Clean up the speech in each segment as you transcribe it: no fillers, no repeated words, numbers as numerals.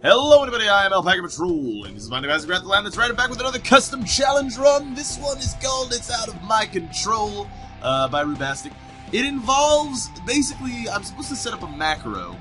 Hello everybody, I am alpacapatrol, and this is my new guys grab the land that's right back with another custom challenge run. This one is called It's Out of My Control by Rubastic. It involves, basically, I'm supposed to set up a macro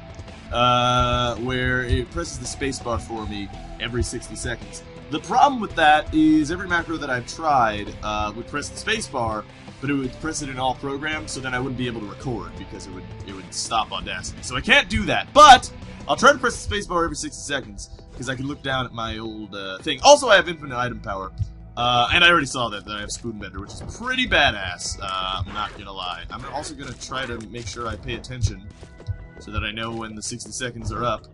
where it presses the spacebar for me every 60 seconds. The problem with that is every macro that I've tried would press the spacebar, but it would press it in all programs, so then I wouldn't be able to record because it would stop Audacity. So I can't do that, but I'll try to press the spacebar every 60 seconds, because I can look down at my old thing. Also, I have infinite item power, and I already saw that I have Spoon Bender, which is pretty badass, I'm not gonna lie. I'm also gonna try to make sure I pay attention, so that I know when the 60 seconds are up.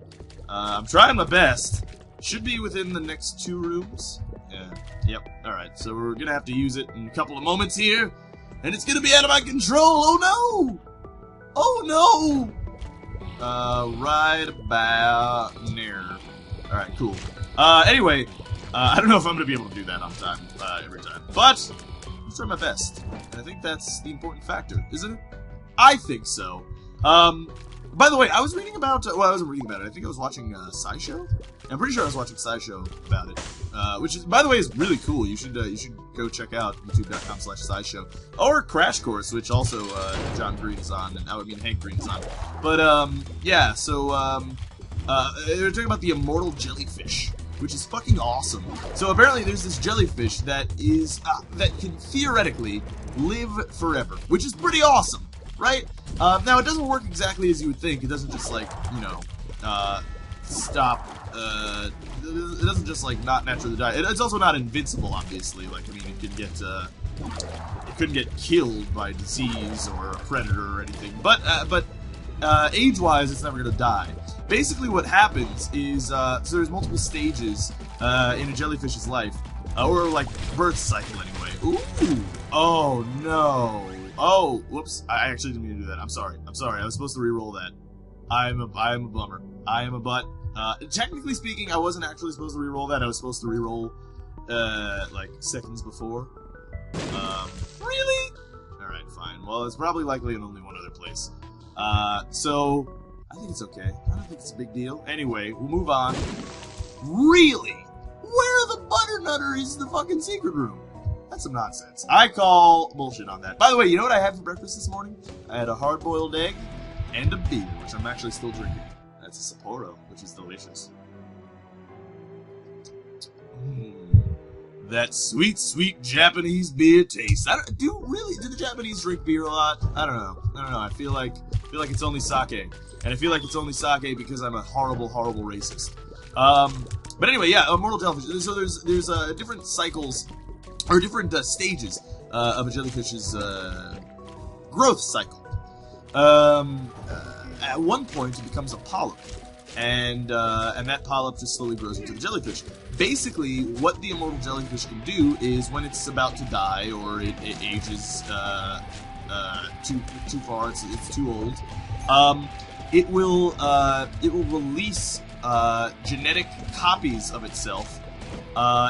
I'm trying my best. Should be within the next 2 rooms. Yeah, yep, alright, so we're gonna have to use it in a couple of moments here, and it's gonna be out of my control, oh no! Oh no! Right about near. Alright, cool. Anyway, I don't know if I'm gonna be able to do that on time, every time. But, I'm trying my best. And I think that's the important factor, isn't it? I think so. By the way, I was reading about, well, I wasn't reading about it. I think I was watching, SciShow? I'm pretty sure I was watching SciShow about it. Which is, by the way, is really cool. You should go check out youtube.com/SciShow. Or Crash Course, which also, John Green is on, and Hank Green is on. But, yeah, so, they're talking about the immortal jellyfish, which is fucking awesome. So apparently there's this jellyfish that is, that can theoretically live forever, which is pretty awesome, right? Now it doesn't work exactly as you would think. It doesn't just, like, you know, stop, it doesn't just, like, not naturally die. It's also not invincible, obviously. Like, I mean, it couldn't get killed by disease or a predator or anything. But age-wise, it's never gonna die. Basically, what happens is, so there's multiple stages in a jellyfish's life, or like birth cycle anyway. Ooh! Oh no! Oh, whoops! I actually didn't mean to do that. I'm sorry. I was supposed to re-roll that. I am a bummer. I am a butt. Technically speaking, I wasn't actually supposed to re-roll that. I was supposed to re-roll like seconds before. Really? All right, fine. Well, it's probably likely in only one other place. So I think it's okay. I don't think it's a big deal. Anyway, we'll move on. Really? Where the Butternutter is the fucking secret room? That's some nonsense. I call bullshit on that. By the way, you know what I had for breakfast this morning? I had a hard-boiled egg and a beer, which I'm actually still drinking. That's a Sapporo, which is delicious. That sweet, sweet Japanese beer taste. Do the Japanese drink beer a lot? I don't know. I feel like it's only sake, and I feel like it's only sake because I'm a horrible, horrible racist. But anyway, yeah, immortal jellyfish. So there's different cycles or different stages of a jellyfish's growth cycle. At one point, it becomes a polyp, and that polyp just slowly grows into the jellyfish. Basically, what the immortal jellyfish can do is, when it's about to die or it ages too far, it's too old, it will release genetic copies of itself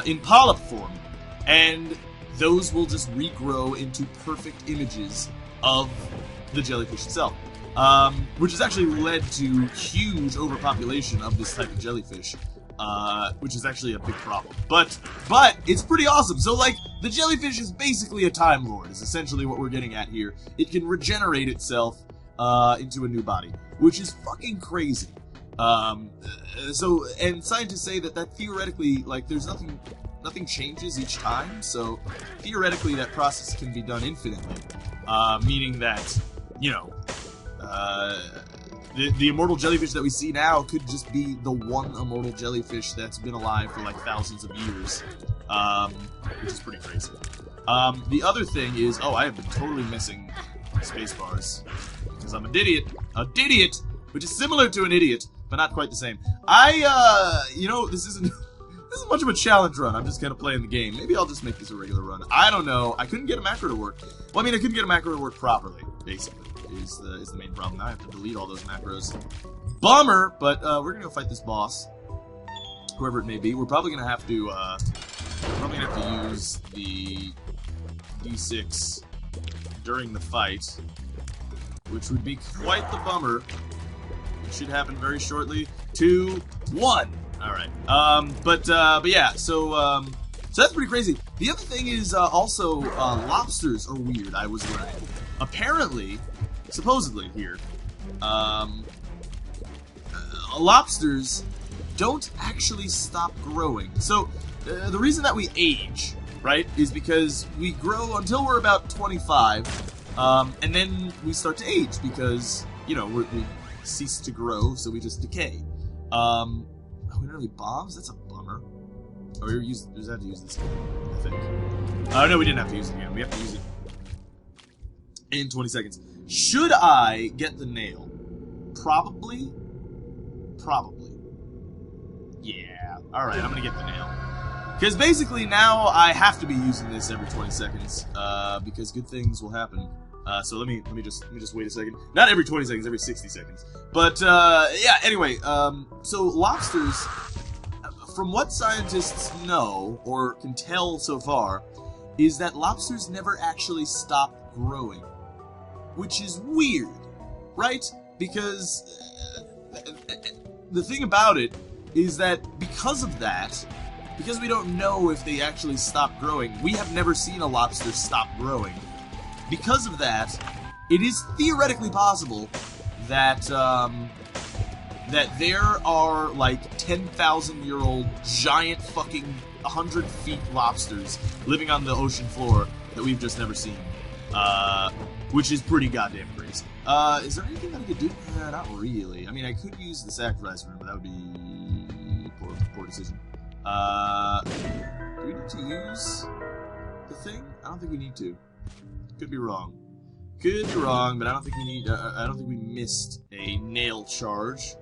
in polyp form, and those will just regrow into perfect images of the jellyfish itself. Which has actually led to huge overpopulation of this type of jellyfish, which is actually a big problem. But it's pretty awesome. So, like, the jellyfish is basically a Time Lord, is essentially what we're getting at here. It can regenerate itself into a new body, which is fucking crazy. And scientists say that theoretically, like, there's nothing changes each time, so theoretically that process can be done infinitely, meaning that, you know, the immortal jellyfish that we see now could just be the one immortal jellyfish that's been alive for like thousands of years, which is pretty crazy. The other thing is, I have been totally missing space-bars because I'm an idiot, which is similar to an idiot, but not quite the same. You know, this isn't much of a challenge run. I'm just kind of playing the game. Maybe I'll just make this a regular run. I don't know. I couldn't get a macro to work. Well, I mean, I couldn't get a macro to work properly, basically. Is the main problem. Now I have to delete all those macros. Bummer, but we're gonna go fight this boss, whoever it may be. We're probably gonna have to use the D6 during the fight, which would be quite the bummer. It should happen very shortly. 2, 1. Alright. But yeah, so that's pretty crazy. The other thing is, also, lobsters are weird, I was learning. Apparently, supposedly here, lobsters don't actually stop growing. So, the reason that we age, right, is because we grow until we're about 25, and then we start to age because, you know, we cease to grow, so we just decay. Oh, we don't have any bombs? That's a bummer. Oh, we just had to use this again, I think. Oh, no, we didn't have to use it again. We have to use it in 20 seconds. Should I get the nail? Probably. Probably. Yeah. Alright, I'm gonna get the nail. Because basically now I have to be using this every 20 seconds, because good things will happen. So let me just wait a second. Not every 20 seconds, every 60 seconds. But yeah, anyway, so lobsters, from what scientists know or can tell so far, is that lobsters never actually stop growing, which is weird, right? Because the thing about it is that because of that, because we don't know if they actually stop growing, we have never seen a lobster stop growing. Because of that, it is theoretically possible that that there are like 10,000-year-old giant fucking 100 feet lobsters living on the ocean floor that we've just never seen, which is pretty goddamn crazy. Is there anything that I could do? Not really. I mean, I could use the sacrifice room, but that would be poor decision. Do we need to use the thing? I don't think we need to. Could be wrong. Could be wrong, but I don't think we need. I don't think we missed a nail charge.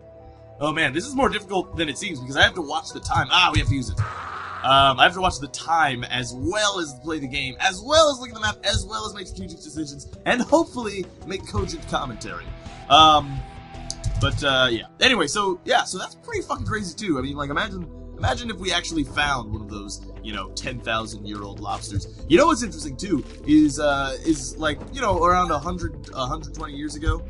Oh man, this is more difficult than it seems because I have to watch the time. Ah, we have to use it. I have to watch the time as well as play the game, as well as look at the map, as well as make strategic decisions, and hopefully make cogent commentary. But yeah. Anyway, so yeah, so that's pretty fucking crazy too. I mean, like, imagine if we actually found one of those, you know, 10,000-year-old lobsters. You know what's interesting too is like, you know, around 120 years ago,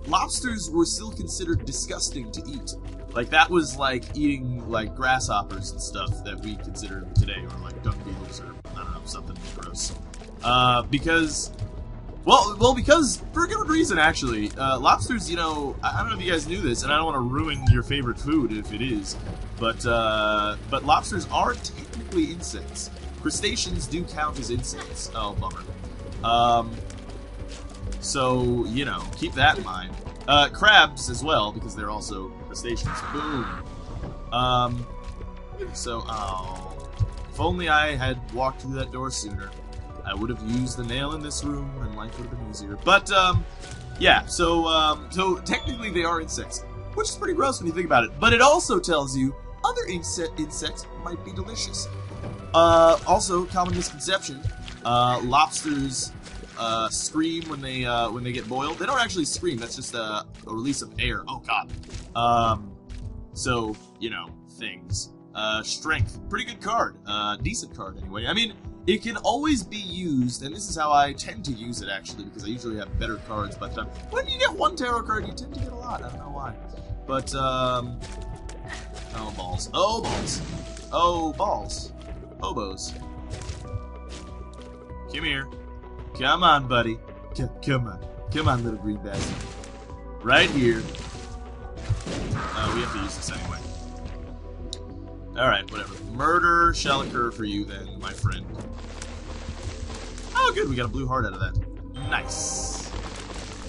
lobsters were still considered disgusting to eat. Like, that was like eating like grasshoppers and stuff that we consider today, or like dung beetles, or I don't know, something gross. Because for a good reason, actually. Lobsters, you know, I don't know if you guys knew this, and I don't want to ruin your favorite food if it is, but lobsters are technically insects. Crustaceans do count as insects. Oh, bummer. So, you know, keep that in mind. Crabs as well, because they're also crustaceans. Boom. So, oh. If only I had walked through that door sooner, I would have used the nail in this room, and life would have been easier. But, yeah, so technically they are insects, which is pretty gross when you think about it. But it also tells you other insects might be delicious. Also, common misconception, lobsters scream when they get boiled. They don't actually scream, that's just a release of air. Oh, God. So, you know, things. Strength. Pretty good card. Decent card, anyway. I mean, it can always be used, and this is how I tend to use it, actually, because I usually have better cards by the time. When you get one tarot card, you tend to get a lot. I don't know why. But, oh, balls. Oh, balls. Oh, balls. Oboes. Come here. Come on, buddy. Come on. Come on, little green bastard. Right here. We have to use this anyway. Alright, whatever. Murder shall occur for you then, my friend. Oh, good, we got a blue heart out of that. Nice.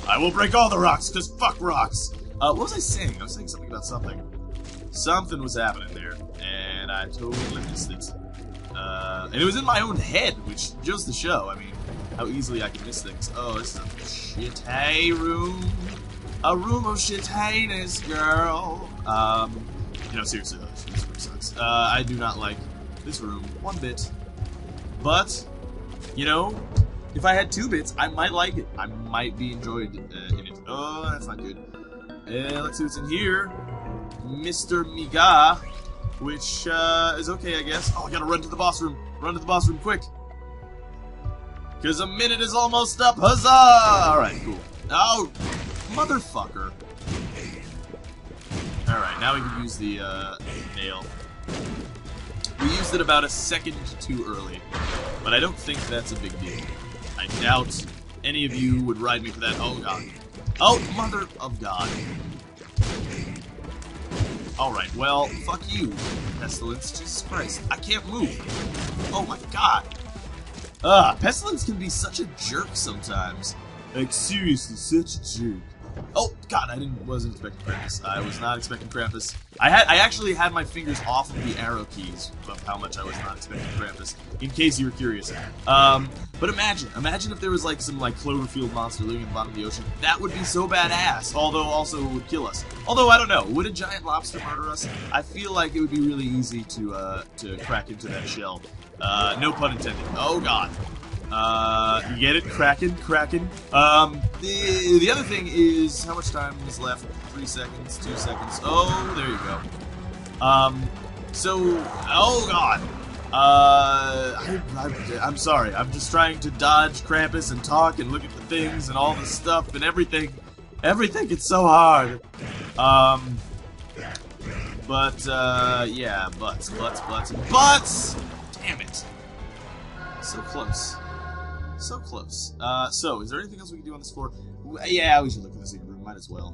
I will break all the rocks, because fuck rocks. What was I saying? I was saying something about something. Something was happening there, and I totally missed it. And it was in my own head, which goes to show, I mean, how easily I can miss things. Oh, this is a shit-hay room. A room of shit-hayness, girl. You know, seriously, though, this room sucks. I do not like this room one bit. But, you know, if I had 2 bits, I might like it. I might be enjoyed in it. Oh, that's not good. Let's see what's in here. Mr. Miga, which is okay, I guess. Oh, I gotta run to the boss room. Run to the boss room quick. Because a minute is almost up. Huzzah! Alright, cool. Oh, motherfucker. Alright. Alright, now we can use the nail. We used it about a second too early, but I don't think that's a big deal. I doubt any of you would ride me for that. Oh, God. Oh, mother of God. Alright, well, fuck you, Pestilence. Jesus Christ. I can't move. Oh, my God. Pestilence can be such a jerk sometimes. Like, seriously, such a jerk. Oh, God, wasn't expecting Krampus. I was not expecting Krampus. I actually had my fingers off of the arrow keys of how much I was not expecting Krampus, in case you were curious. But imagine if there was, like, some, like, Cloverfield monster living in the bottom of the ocean. That would be so badass, although also it would kill us. Although, I don't know, would a giant lobster murder us? I feel like it would be really easy to crack into that shell. No pun intended. Oh, God. You get it? Kraken. The other thing is, how much time is left? 3 seconds, 2 seconds. Oh, there you go. Oh, God. I'm sorry. I'm just trying to dodge Krampus and talk and look at the things and all the stuff and everything. Everything, it's so hard. Yeah, butts. Damn it. So close. So close. So, is there anything else we can do on this floor? Yeah, we should look for the secret room. Might as well.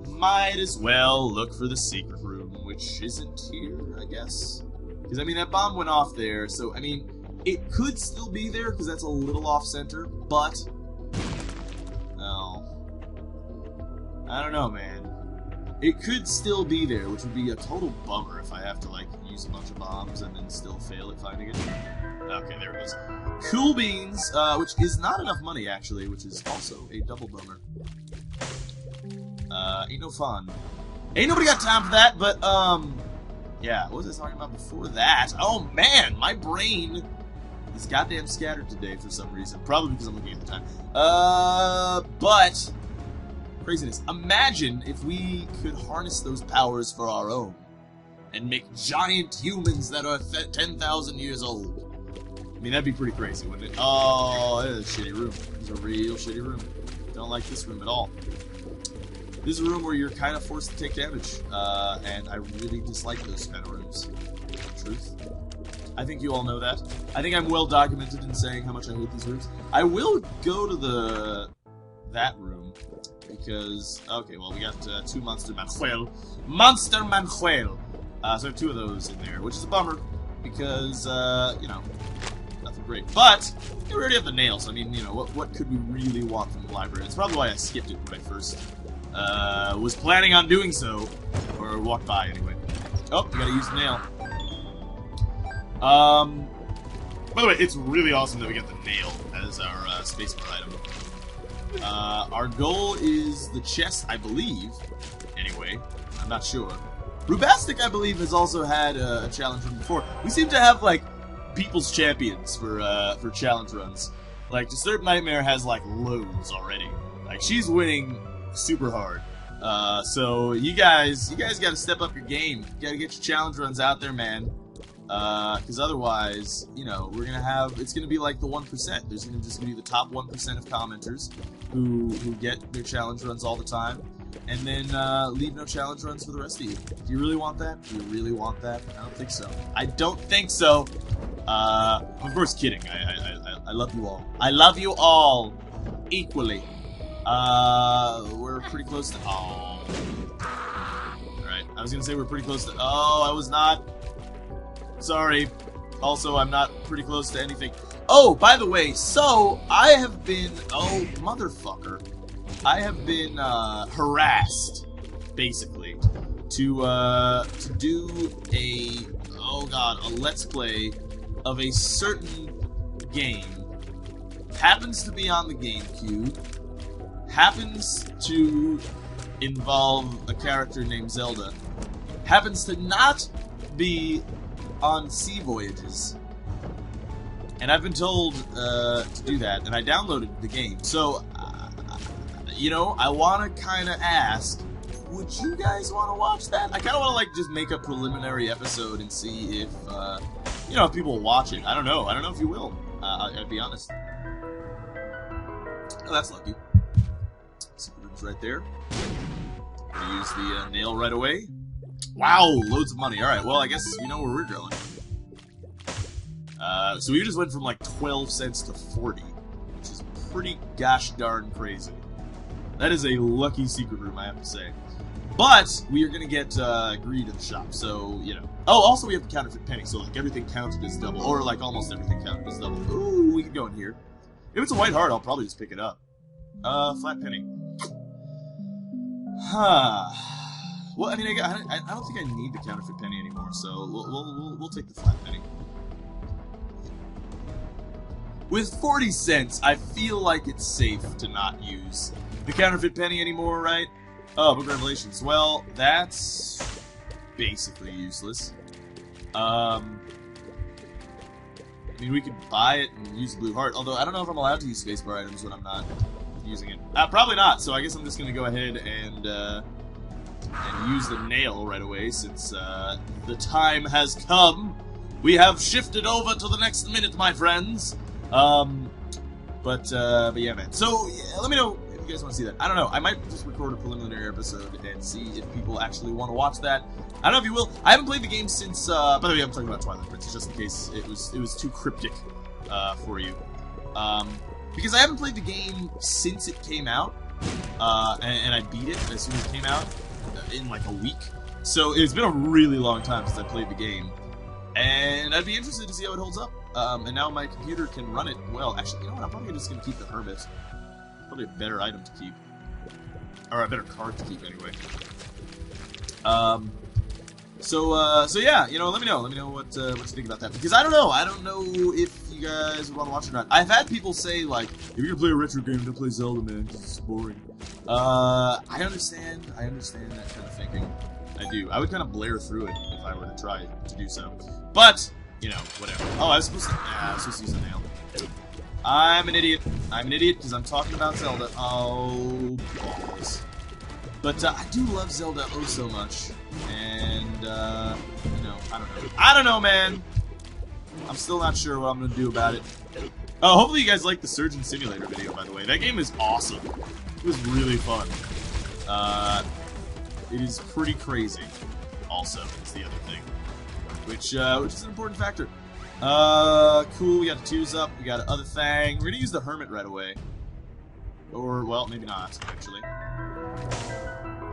Might as well look for the secret room, which isn't here, I guess. Because, I mean, that bomb went off there, so, I mean, it could still be there, because that's a little off-center, but... Oh. I don't know, man. It could still be there, which would be a total bummer if I have to, like, use a bunch of bombs and then still fail at finding it. Okay, there it is. Cool beans, which is not enough money, actually, which is also a double bummer. Ain't no fun. Ain't nobody got time for that, but, yeah, what was I talking about before that? Oh, man, my brain is goddamn scattered today for some reason. Probably because I'm looking at the time. But... craziness. Imagine if we could harness those powers for our own and make giant humans that are 10,000 years old. I mean, that'd be pretty crazy, wouldn't it? Oh, this is a shitty room. This is a real shitty room. Don't like this room at all. This is a room where you're kind of forced to take damage, and I really dislike those kind of rooms. Truth. I think you all know that. I think I'm well documented in saying how much I hate these rooms. I will go to that room. Because, okay, well, we got 2 Monster Manuel. Monster Manuel! So I have 2 of those in there, which is a bummer, because, you know, nothing great. But, we already have the nails, so, I mean, you know, what could we really want from the library? It's probably why I skipped it when I first, was planning on doing so, or walked by, anyway. Oh, we gotta use the nail. By the way, it's really awesome that we got the nail as our, spacebar item. Our goal is the chest, I believe. Anyway, I'm not sure. Rubastic, I believe, has also had a challenge run before. We seem to have, like, people's champions for challenge runs. Like, Disturbed Nightmare has, like, loads already. Like, she's winning super hard. So, you guys gotta step up your game. You gotta get your challenge runs out there, man. Because otherwise, you know, it's gonna be like the 1%. There's just gonna be the top 1% of commenters who get their challenge runs all the time, and then leave no challenge runs for the rest of you. Do you really want that? Do you really want that? I don't think so. I don't think so. Of course, kidding. I love you all. I love you all equally. We're pretty close to. Oh. Alright, I was gonna say we're pretty close to. Oh, I was not. Sorry. Also, I'm not pretty close to anything. Oh, by the way, so I have been. Oh, motherfucker. I have been harassed, basically, to do a. Oh god, a let's play of a certain game. Happens to be on the GameCube. Happens to involve a character named Zelda. Happens to not be on sea voyages. And I've been told to do that, and I downloaded the game. So, you know, I want to kind of ask, would you guys want to watch that? I kind of want to, like, just make a preliminary episode and see if, you know, if people will watch it. I don't know. I don't know if you will. I'll be honest. Oh, that's lucky. Secret room's right there. Gonna use the nail right away. Wow, loads of money. Alright, well, I guess we know where we're drilling. So we just went from like 12 cents to 40, which is pretty gosh darn crazy. That is a lucky secret room, I have to say. But we are gonna get greed in the shop, so, you know. Oh, also we have the counterfeit penny, so like everything counted as double, or like almost everything counted as double. Ooh, we can go in here. If it's a white heart, I'll probably just pick it up. Flat penny. Huh. Well, I mean, I don't think I need the counterfeit penny anymore, so we'll take the flat penny. With 40 cents, I feel like it's safe to not use the counterfeit penny anymore, right? Oh, Book of Revelations. Well, that's basically useless. I mean, we could buy it and use the blue heart, although I don't know if I'm allowed to use spacebar items when I'm not using it. Probably not, so I guess I'm just going to go ahead and use the nail right away, since the time has come. We have shifted over to the next minute, my friends. But yeah, man. So, yeah, let me know if you guys want to see that. I don't know. I might just record a preliminary episode and see if people actually want to watch that. I don't know if you will. I haven't played the game since, by the way, I'm talking about Twilight Princess, just in case it was too cryptic, for you. Because I haven't played the game since it came out, and I beat it as soon as it came out, in like a week. So it's been a really long time since I played the game, and I'd be interested to see how it holds up. And now my computer can run it well. Actually, you know what? I'm probably just going to keep the Hermit. Probably a better item to keep. Or a better card to keep, anyway. So yeah, you know, let me know what you think about that. Because I don't know if you guys want to watch it or not. I've had people say, like, if you're going to play a retro game, don't play Zelda, man, because it's boring. I understand that kind of thinking. I do. I would kind of blare through it if I were to try to do so. But, you know, whatever. Oh, I was supposed to use a nail. I'm an idiot. I'm an idiot because I'm talking about Zelda. Oh, balls. But I do love Zelda oh so much. And, you know, I don't know, man. I'm still not sure what I'm going to do about it. Oh, hopefully you guys like the Surgeon Simulator video, by the way. That game is awesome. It was really fun. It is pretty crazy, also, is the other thing. Which is an important factor. Cool, we got the twos up, we got the other thing. We're gonna use the Hermit right away. Or, well, maybe not, actually.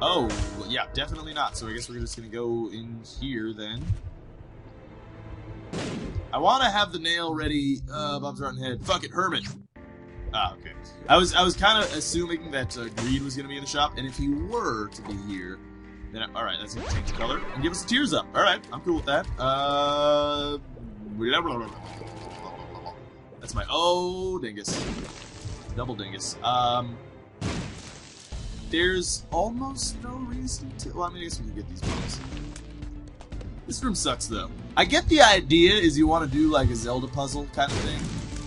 Oh, yeah, definitely not. So I guess we're just gonna go in here, then. I want to have the nail ready. Bob's Rotten Head. Fuck it, Hermit. Ah, okay. I was kind of assuming that Greed was gonna be in the shop, and if he were to be here, then alright, that's gonna change the color and give us the tears up. Alright, I'm cool with that. That's my dingus. Double dingus. There's almost no reason to. Well, I mean, I guess we can get these bones. This room sucks, though. I get the idea is you want to do like a Zelda puzzle kind of thing,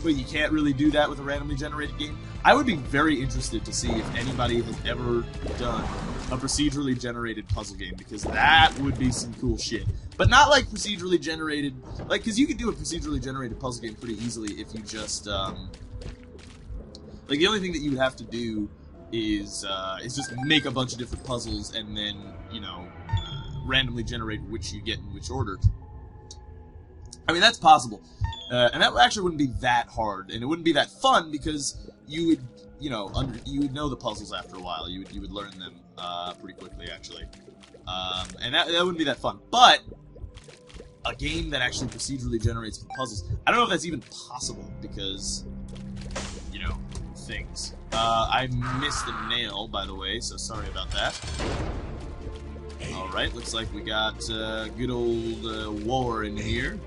but you can't really do that with a randomly generated game. I would be very interested to see if anybody has ever done a procedurally generated puzzle game, because that would be some cool shit. But not like procedurally generated, like, because you could do a procedurally generated puzzle game pretty easily if you just, like, the only thing that you would have to do is just make a bunch of different puzzles and then, you know, randomly generate which you get in which order. I mean, that's possible. And that actually wouldn't be that hard, and it wouldn't be that fun, because you would, you know, you would know the puzzles after a while. You would learn them pretty quickly, actually. And that wouldn't be that fun. But a game that actually procedurally generates the puzzles, I don't know if that's even possible, because, you know, things. I missed the nail, by the way, so sorry about that. Alright, looks like we got good old War in here.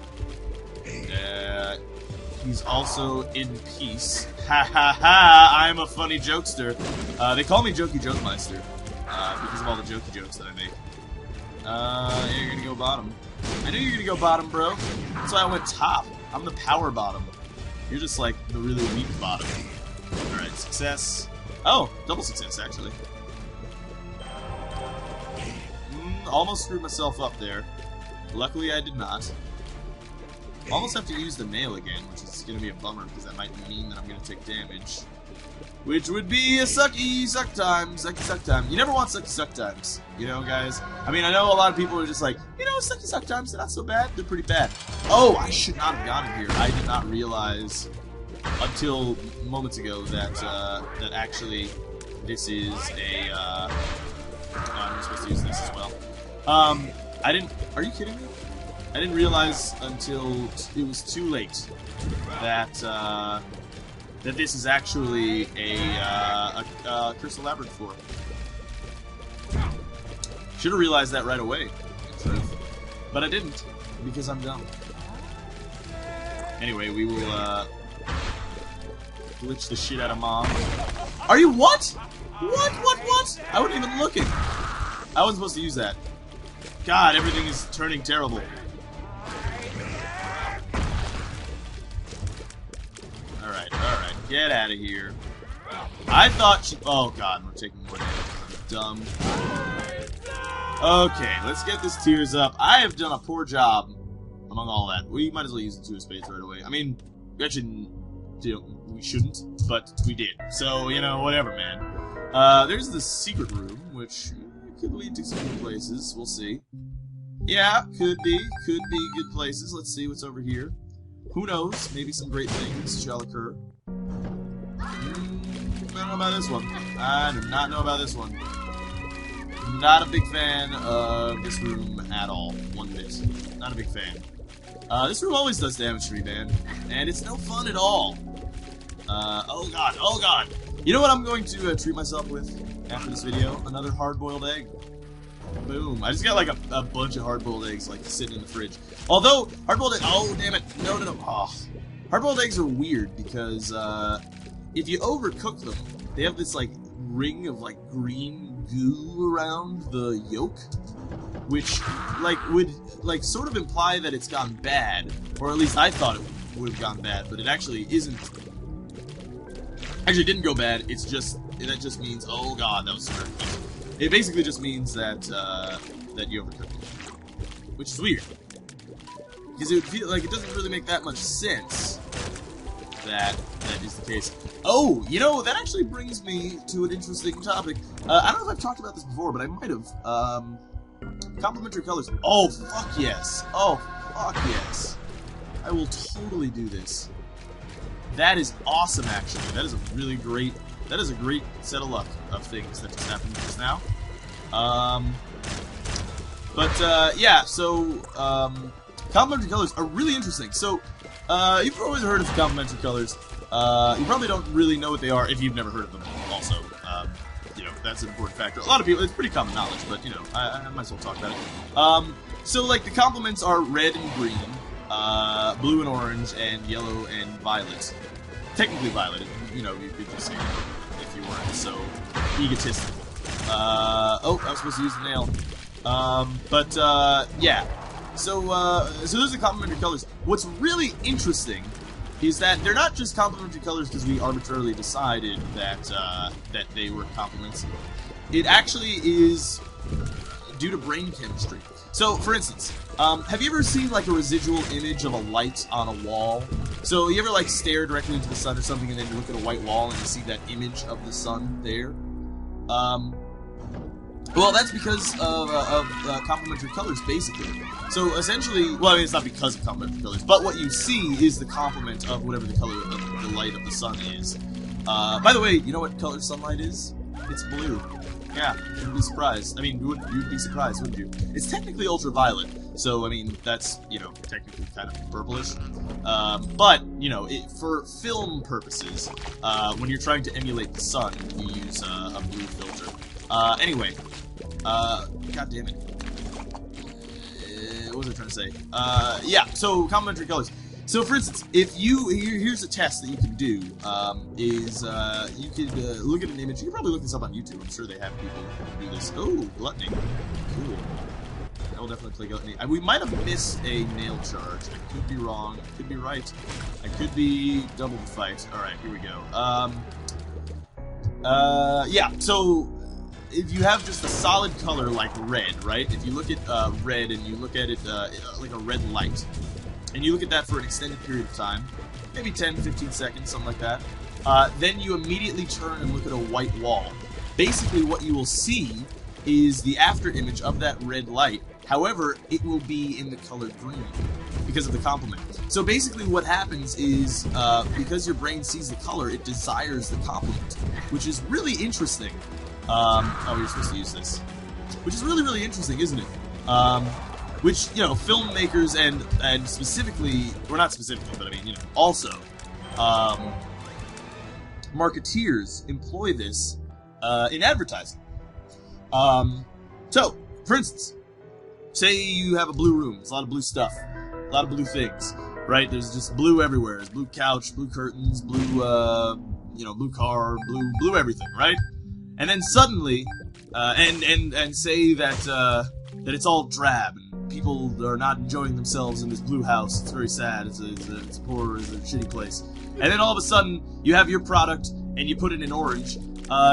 He's also in peace. Ha ha ha! I'm a funny jokester. They call me Jokey Jokemeister because of all the jokey jokes that I make. Yeah, you're gonna go bottom. I knew you were gonna go bottom, bro. That's why I went top. I'm the power bottom. You're just like the really weak bottom. Alright, success. Oh, double success, actually. Almost screwed myself up there. Luckily, I did not. Almost have to use the nail again, which is going to be a bummer, because that might mean that I'm going to take damage. which would be a suck time. You never want suck times, you know, guys. I mean, I know a lot of people are just like, you know, suck times, they're not so bad. They're pretty bad. Oh, I should not have gotten here. I did not realize until moments ago that that actually this is a. I'm supposed to use this as well. I didn't. Are you kidding me? I didn't realize until it was too late that that this is actually a crystal labyrinth floor. Should have realized that right away, but I didn't because I'm dumb. Anyway, we will glitch the shit out of Mom. Are you what? What? I wasn't even looking. I wasn't supposed to use that. God, everything is turning terrible. Alright, get out of here. I thought she... Oh god, we're taking more damage. I'm dumb. Okay, let's get this tears up. I have done a poor job among all that. We might as well use the 2 of spades right away. I mean, actually, we shouldn't, but we did. So, you know, whatever, man. There's the secret room, which could lead to some good places. We'll see. Yeah, could be good places. Let's see what's over here. Who knows? Maybe some great things shall occur. I don't know about this one. I do not know about this one. Not a big fan of this room at all. One bit. Not a big fan. This room always does damage to me, man. And it's no fun at all. Oh god. You know what I'm going to treat myself with after this video? Another hard-boiled egg. Boom. I just got like a bunch of hard-boiled eggs like sitting in the fridge. Although, hard-boiled eggs... Oh, damn it. No. Oh. Hard-boiled eggs are weird because if you overcook them, they have this like ring of like green goo around the yolk, which like would like sort of imply that it's gone bad, or at least I thought it would have gone bad, but it actually isn't. Actually, it didn't go bad. It's just that just means, oh god, that was scary. It basically just means that that you overcooked it, which is weird because it would feel like it doesn't really make that much sense that is the case. Oh, you know, that actually brings me to an interesting topic. I don't know if I've talked about this before, but I might have. Complementary colors. Oh, fuck yes. Oh, fuck yes. I will totally do this. That is awesome, actually. That is a really great... That is a great set of luck of things that just happened just now. Yeah, so, complementary colors are really interesting. So, you've always heard of complementary colors. You probably don't really know what they are if you've never heard of them, also. You know, that's an important factor. A lot of people, it's pretty common knowledge, but, you know, I might as well talk about it. So, like, the complements are red and green, blue and orange, and yellow and violet. Technically violet, you know, you could just say if you weren't so egotistical. Oh, I was supposed to use the nail. Yeah. So those are complementary colors. What's really interesting is that they're not just complementary colors because we arbitrarily decided that that they were complements. It actually is due to brain chemistry. So, for instance, have you ever seen like a residual image of a light on a wall? So, you ever like stare directly into the sun or something, and then you look at a white wall and you see that image of the sun there? Well, that's because of complementary colors, basically. So, essentially, well, I mean, it's not because of complementary colors, but what you see is the complement of whatever the color of the light of the sun is. By the way, you know what color sunlight is? It's blue. Yeah, you'd be surprised. I mean, you'd be surprised, wouldn't you? It's technically ultraviolet, so, I mean, that's, you know, technically kind of purplish. But, you know, for film purposes, when you're trying to emulate the sun, you use a blue filter. Anyway, god damn it. What was I trying to say? Yeah, so, complementary colors. So, for instance, if you... Here's a test that you can do, you could look at an image. You can probably look this up on YouTube. I'm sure they have people who do this. Oh, gluttony. Cool. I will definitely play gluttony. We might have missed a nail charge. I could be wrong. I could be right. I could be double the fight. Alright, here we go. Yeah, so... If you have just a solid color like red, right? If you look at red and you look at it like a red light, and you look at that for an extended period of time, maybe 10, 15 seconds, something like that, then you immediately turn and look at a white wall. Basically, what you will see is the after image of that red light. However, it will be in the color green because of the complement. So basically what happens is, because your brain sees the color, it desires the complement, which is really interesting. Oh, you're supposed to use this. Which is really, really interesting, isn't it? Which, you know, filmmakers and specifically, or not specifically, but I mean, you know, also, marketeers employ this in advertising. So, for instance, say you have a blue room. There's a lot of blue stuff. A lot of blue things, right? There's just blue everywhere. There's blue couch, blue curtains, blue, you know, blue car, blue everything, right? And then suddenly, and say that, that it's all drab and people are not enjoying themselves in this blue house. It's very sad. It's a poor, it's a shitty place. And then all of a sudden, you have your product and you put it in orange.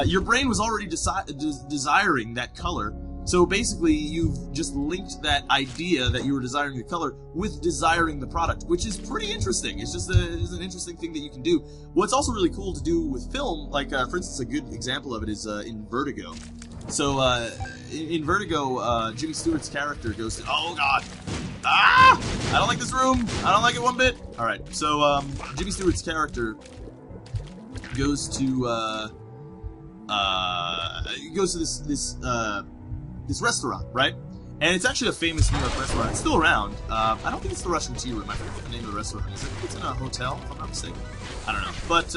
Your brain was already desiring that color. So basically, you've just linked that idea that you were desiring the color with desiring the product, which is pretty interesting. It's just it's an interesting thing that you can do. What's also really cool to do with film, like, for instance, a good example of it is in Vertigo. So, in Vertigo, Jimmy Stewart's character goes to... Oh, God! Ah! I don't like this room! I don't like it one bit! Alright, so, Jimmy Stewart's character goes to, this restaurant, right? And it's actually a famous New York restaurant. It's still around. I don't think it's the Russian Tea Room. I forget what the name of the restaurant is. I think it's in a hotel, if I'm not mistaken. I don't know. But,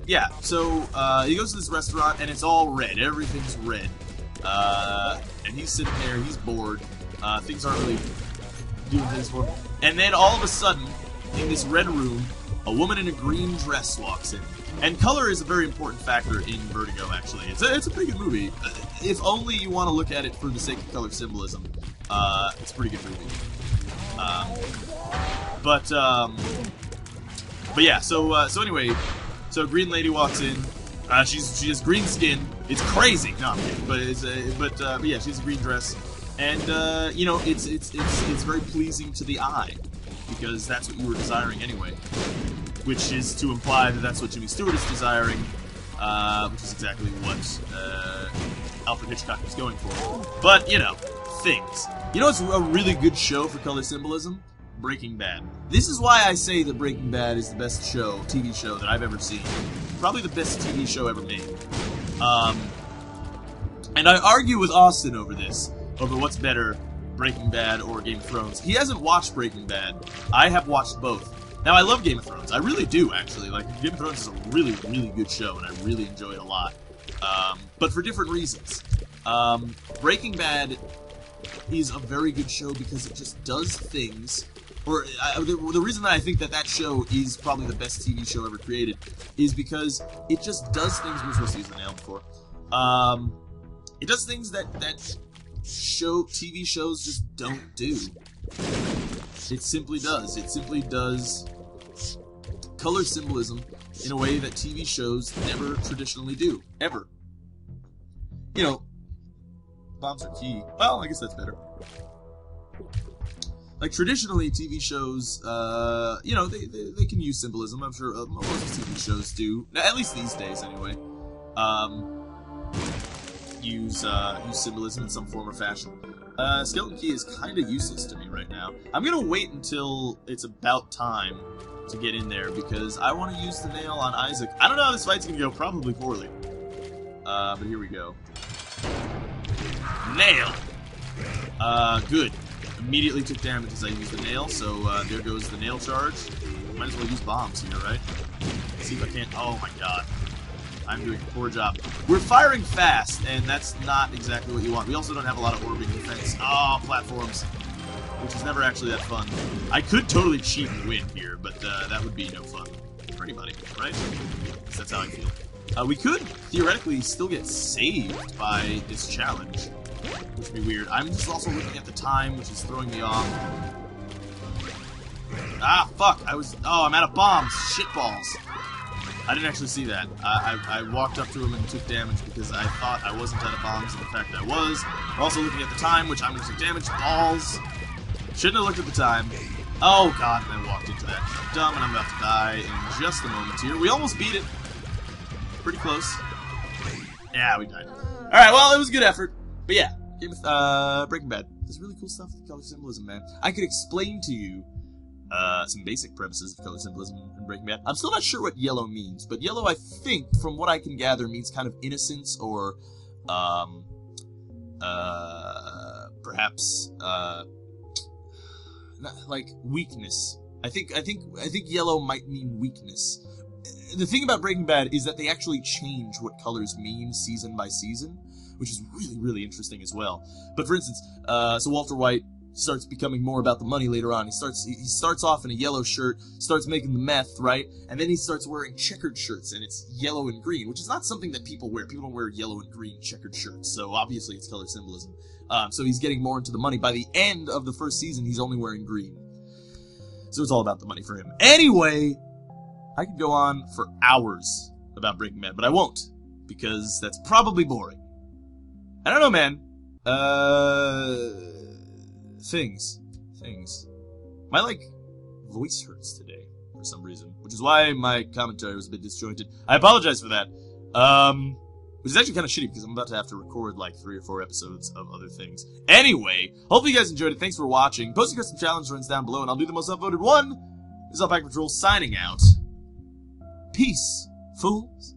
yeah, so, he goes to this restaurant, and it's all red. Everything's red. And he's sitting there, he's bored. Things aren't really doing things for him. And then, all of a sudden, in this red room, a woman in a green dress walks in. And color is a very important factor in Vertigo, actually. It's a pretty good movie. If only you want to look at it for the sake of color symbolism. It's a pretty good movie. But yeah, so anyway, so a green lady walks in. She has green skin. It's crazy. No, I'm kidding. But yeah, she has a green dress, and you know, it's very pleasing to the eye because that's what you were desiring anyway. Which is to imply that that's what Jimmy Stewart is desiring, which is exactly what Alfred Hitchcock was going for. But, you know, things. You know what's a really good show for color symbolism? Breaking Bad. This is why I say that Breaking Bad is the best show, TV show, that I've ever seen. Probably the best TV show ever made. And I argue with Austin over this, over what's better, Breaking Bad or Game of Thrones. He hasn't watched Breaking Bad. I have watched both. Now, I love Game of Thrones. I really do, actually. Like, Game of Thrones is a really, really good show, and I really enjoy it a lot. But for different reasons. Breaking Bad is a very good show because it just does things... Or, the reason that I think that show is probably the best TV show ever created is because it just does things... We're supposed to use the nail before. It does things that TV shows just don't do. It simply does. It simply does color symbolism in a way that TV shows never traditionally do. Ever. You know, bombs are key. Well, I guess that's better. Like, traditionally, TV shows, you know, they can use symbolism. I'm sure most TV shows do. At least these days, anyway. Use symbolism in some form or fashion. Skeleton Key is kind of useless to me right now. I'm gonna wait until it's about time to get in there, because I want to use the nail on Isaac. I don't know how this fight's gonna go, probably poorly. But here we go. Nail! Good. Immediately took damage as I used the nail, so there goes the nail charge. Might as well use bombs here, right? Let's see if I can't... Oh my god. I'm doing a poor job. We're firing fast, and that's not exactly what you want. We also don't have a lot of orbiting defense. Oh, platforms. Which is never actually that fun. I could totally cheat and win here, but that would be no fun for anybody, right? That's how I feel. We could, theoretically, still get saved by this challenge, which would be weird. I'm just also looking at the time, which is throwing me off. Ah, fuck! Oh, I'm out of bombs! Shitballs! I didn't actually see that. I walked up to him and took damage because I thought I wasn't out of bombs, and in fact I was. We're also looking at the time, which I'm going to take damage. Balls! Shouldn't have looked at the time. Oh god, and I walked into that. I'm dumb, and I'm about to die in just a moment here. We almost beat it. Pretty close. Yeah, we died. Alright, well, it was a good effort. But yeah, Breaking Bad. There's really cool stuff with color symbolism, man. I could explain to you some basic premises of color symbolism in Breaking Bad. I'm still not sure what yellow means, but yellow, I think, from what I can gather, means kind of innocence or, perhaps, like weakness. I think yellow might mean weakness. The thing about Breaking Bad is that they actually change what colors mean season by season, which is really, really interesting as well. But for instance, so Walter White starts becoming more about the money later on. He starts off in a yellow shirt, starts making the meth, right? And then he starts wearing checkered shirts, and it's yellow and green, which is not something that people wear. People don't wear yellow and green checkered shirts, so obviously it's color symbolism. So he's getting more into the money. By the end of the first season, he's only wearing green. So it's all about the money for him. Anyway, I could go on for hours about Breaking Bad, but I won't, because that's probably boring. I don't know, man. Things. My, voice hurts today, for some reason, which is why my commentary was a bit disjointed. I apologize for that. Which is actually kind of shitty, because I'm about to have to record, 3 or 4 episodes of other things. Anyway, hopefully you guys enjoyed it. Thanks for watching. Post your custom challenge runs down below, and I'll do the most upvoted one. This is Alpacapatrol signing out. Peace, fools.